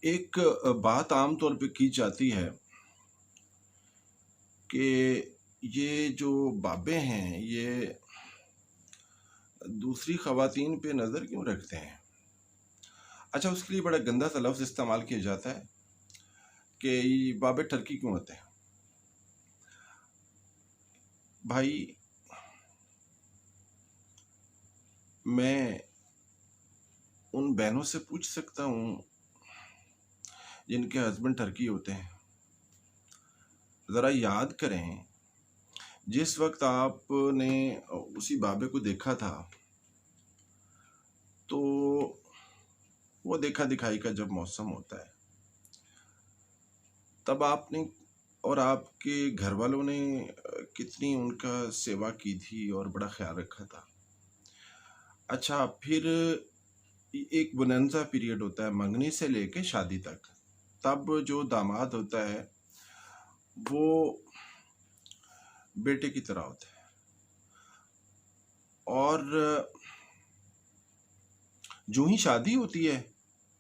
एक बात आम तौर पे की जाती है कि ये जो बाबे हैं, ये दूसरी ख़वातीन पे नज़र क्यों रखते हैं? अच्छा, उसके लिए बड़ा गंदा सा लफ्ज़ इस्तेमाल किया जाता है कि ये बाबे टर्की क्यों होते हैं? भाई, मैं उन बहनों से पूछ सकता हूँ जिनके हस्बैंड टर्की होते हैं। ज़रा याद करें, जिस वक़्त आपने उसी बाबे को देखा था, तो वो देखा-दिखाई का जब मौसम होता है, तब आपने और आपके घरवालों ने कितनी उनका सेवा की थी और बड़ा ख़्याल रखा था। अच्छा, फिर एक बोनैंज़ा पीरियड होता है मंगनी से लेके शादी तक। तब जो दामाद होता है, वो बेटे की तरह होता है और जो ही शादी होती है,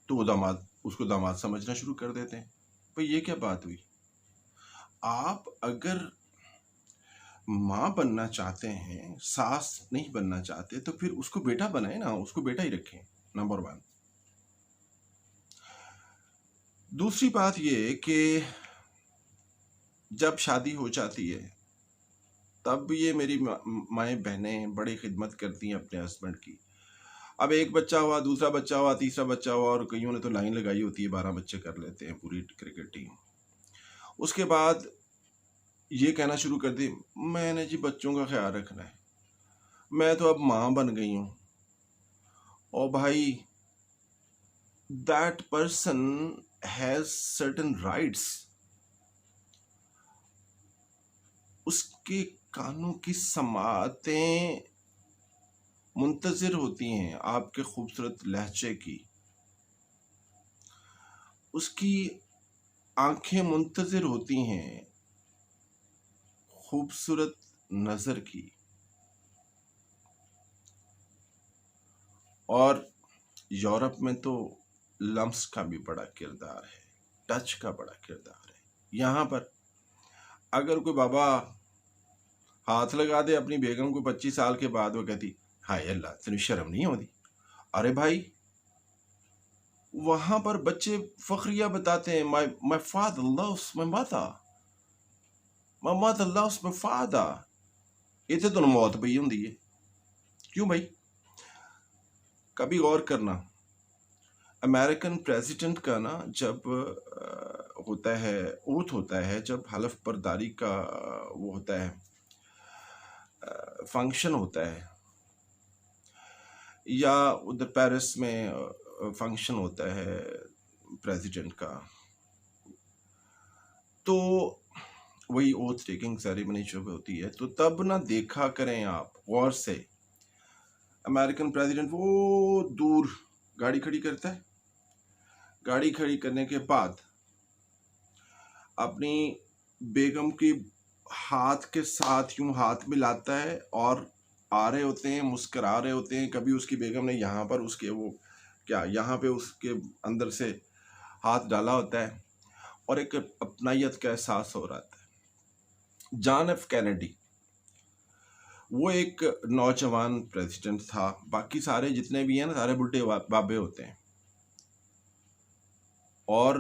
तो वो दामाद उसको दामाद समझना शुरू कर देते हैं। भाई, ये क्या बात हुई? आप अगर माँ बनना चाहते हैं, सास नहीं बनना चाहते, तो फिर उसको बेटा बनाएँ ना, उसको बेटा ही रखें, नंबर 1। दूसरी बात ये कि जब शादी हो जाती है, तब ये मेरी माएँ-बहनें बड़ी खिदमत करती हैं अपने हस्बैंड की। अब एक बच्चा हुआ, दूसरा बच्चा हुआ, तीसरा बच्चा हुआ और कइयों ने तो लाइन लगाई होती है, 12 बच्चे कर लेते हैं पूरी क्रिकेट टीम। उसके बाद ये कहना शुरू कर दी, मैंने जी बच्चों का ख़्याल रखना है। मैं तो अब माँ बन गई हूँ। और भाई, that person has certain rights. उसके कानों की समातें मुंतज़िर होती हैं आपके खूबसूरत लहजे की। उसकी आंखें मुंतज़िर होती हैं खूबसूरत नज़र की। और यूरोप में तो लम्स का भी बड़ा किरदार है, टच का बड़ा किरदार है। यहाँ पर अगर कोई बाबा हाथ लगा दे अपनी बेगम को 25 साल के बाद, वो कहती, हाय अल्लाह, तेन शर्म नहीं होती? अरे भाई, वहां पर बच्चे फखरिया बताते हैं, my my father loves my mother, my mother loves my father. इतने तो मौत पई होंदी है। क्यों भाई? कभी गौर करना, अमेरिकन प्रेसिडेंट का ना जब होता है, ओथ होता है, जब हलफ बर्दारी का वो होता है, फंक्शन होता है, या उधर पेरिस में फंक्शन होता है प्रेसिडेंट का, तो वही ओथ टेकिंग सेरेमनी जब होती है, तो तब ना देखा करें आप गौर से, अमेरिकन प्रेसिडेंट वो दूर गाड़ी खड़ी करता है, गाड़ी खड़ी करने के बाद अपनी बेगम की हाथ के साथ यूं हाथ मिलाता है और आ रहे होते हैं, मुस्करा रहे होते हैं। कभी उसकी बेगम ने यहाँ पर उसके वो क्या यहाँ पे उसके अंदर से हाथ डाला होता है और एक अपनायत का एहसास हो रहा है। जॉन एफ कैनेडी, वो एक नौजवान प्रेसिडेंट था। बाकी सारे जितने भी हैं ना, सारे बुढ़े बाबे होते हैं। और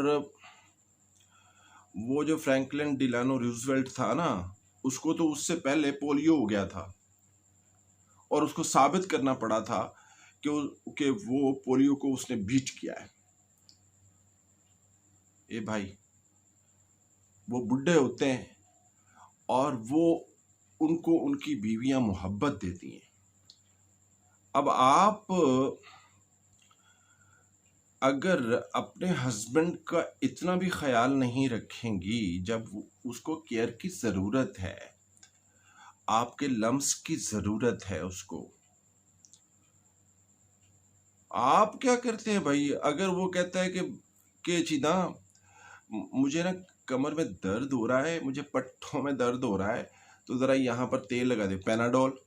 वो जो फ्रैंकलिन डिलानो रूजवेल्ट था ना, उसको तो उससे पहले पोलियो हो गया था और उसको साबित करना पड़ा था कि वो पोलियो को उसने बीट किया है। ए भाई, वो बुढ़े होते हैं और वो उनको उनकी बीवियां मोहब्बत देती हैं। अब आप अगर अपने हस्बैंड का इतना भी ख्याल नहीं रखेंगी, जब उसको केयर की ज़रूरत है, आपके लम्स की ज़रूरत है उसको, आप क्या करते हैं भाई? अगर वो कहता है कि चीदा, मुझे ना कमर में दर्द हो रहा है, मुझे पट्टों में दर्द हो रहा है, तो ज़रा यहाँ पर तेल लगा दे, पैनाडोल।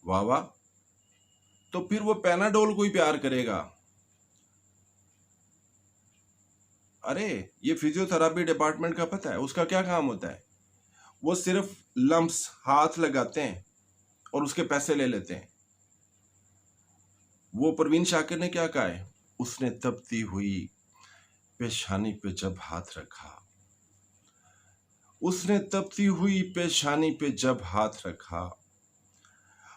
वाह वाह, तो फिर वो पैनाडोल को ही प्यार करेगा। अरे ये फिजियोथेरापी डिपार्टमेंट का पता है उसका क्या काम होता है? वो सिर्फ लम्स हाथ लगाते हैं और उसके पैसे ले लेते हैं। वो परवीन शाकिर ने क्या कहा है? उसने तपती हुई पेशानी पे जब हाथ रखा, उसने तपती हुई पेशानी पे जब हाथ रखा,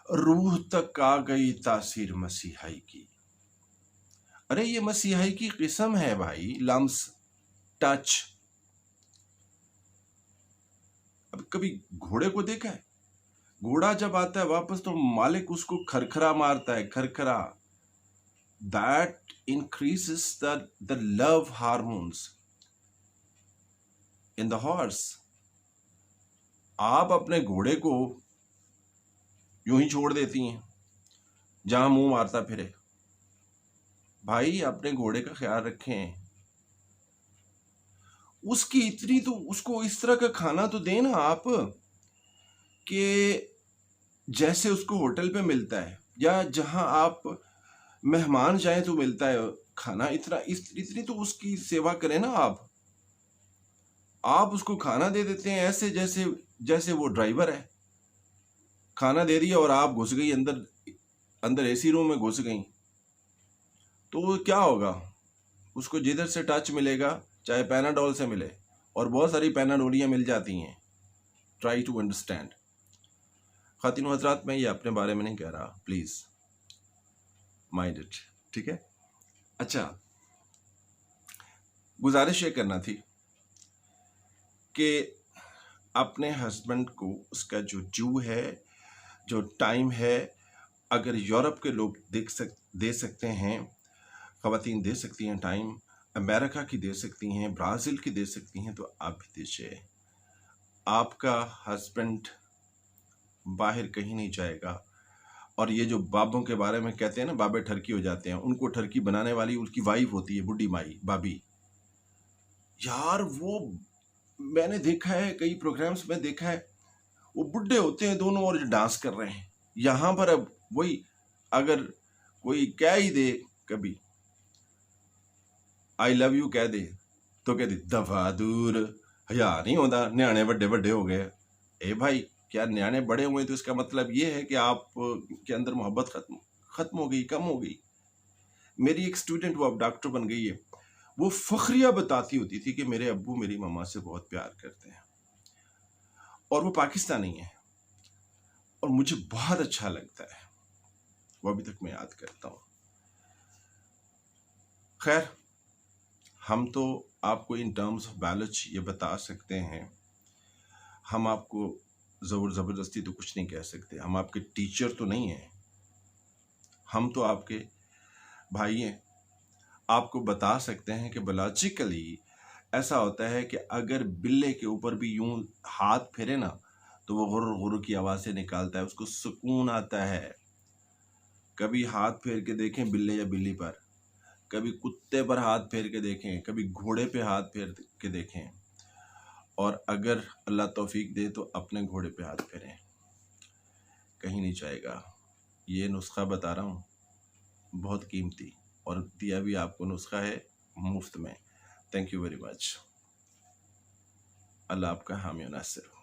रूह तक आ गई तासीर मसीहाई की। अरे ये मसीहाई की किस्म है भाई, लम्स, टच। अब कभी घोड़े को देखा है? घोड़ा जब आता है वापस तो मालिक उसको खरखरा मारता है, Kharkhara. That increases the love hormones in the horse. आप अपने घोड़े को यूं ही छोड़ देती हैं जहां मुंह मारता फिरे। भाई अपने घोड़े का ख्याल रखें, उसकी इतनी तो उसको इस तरह का खाना तो दें ना आप कि जैसे उसको होटल पे मिलता है या जहां आप मेहमान जाए तो मिलता है खाना, इतनी तो उसकी सेवा करें ना आप उसको खाना दे देते हैं ऐसे जैसे जैसे वो ड्राइवर है। खाना दे दिया और आप घुस गई अंदर, अंदर एसी रूम में घुस गई, तो वो क्या होगा? उसको जिधर से टच मिलेगा, चाहे पैनाडोल से मिले, और बहुत सारी पैनाडोलियाँ मिल जाती हैं। Try to understand. खातिन व हज़रात, मैं ये अपने बारे में नहीं कह रहा, प्लीज़ माइंड इट, ठीक है? अच्छा, गुजारिश ये करना थी कि अपने हस्बैंड को उसका जो जू है, जो टाइम है, अगर यूरोप के लोग दे सकते हैं, ख़वातीन दे सकती हैं टाइम, अमेरिका की दे सकती हैं, ब्राज़ील की दे सकती हैं, तो आप भी दीजिए। आपका हस्बैंड बाहर कहीं नहीं जाएगा। और ये जो बाबों के बारे में कहते हैं ना, बाबे ठरकी हो जाते हैं, उनको ठरकी बनाने वाली उनकी वाइफ होती है, बुढ़ी माई, भाभी। यार वो मैंने देखा है, कई प्रोग्राम्स में देखा है, वो बुढ़े होते हैं दोनों और डांस कर रहे हैं। यहाँ पर अब वही, अगर कोई कह ही दे कभी आई लव यू कह दे तो कह दे दफा दूर, हया नहीं होता, न्याणे बड़े बड़े हो गए। ए भाई, क्या न्याणे बड़े हुए तो इसका मतलब ये है कि आप के अंदर मोहब्बत खत्म हो गई, कम हो गई? मेरी एक स्टूडेंट, वो अब डॉक्टर बन गई है, वो फखरिया बताती होती थी कि मेरे अब्बू मेरी मम्मा से बहुत प्यार करते हैं, और वो पाकिस्तानी है, और मुझे बहुत अच्छा लगता है, वो अभी तक मैं याद करता हूँ। खैर, हम तो आपको इन टर्म्स ऑफ बैलेंस ये बता सकते हैं, हम आपको ज़ोर ज़बरदस्ती तो कुछ नहीं कह सकते, हम आपके टीचर तो नहीं हैं, हम तो आपके भाई हैं। आपको बता सकते हैं कि बायोलॉजिकली ऐसा होता है कि अगर बिल्ले के ऊपर भी यूं हाथ फेरे ना, तो वो गुर गुर की आवाज़ें निकालता है, उसको सुकून आता है। कभी हाथ फेर के देखें बिल्ले या बिल्ली पर, कभी कुत्ते पर हाथ फेर के देखें, कभी घोड़े पे हाथ फेर के देखें, और अगर अल्लाह तौफीक दे तो अपने घोड़े पे हाथ फेरें, कहीं नहीं जाएगा। ये नुस्खा बता रहा हूँ, बहुत कीमती, और दिया भी आपको नुस्खा है मुफ्त में। Thank you very much. अल्लाह आपका हामी नासिर हो।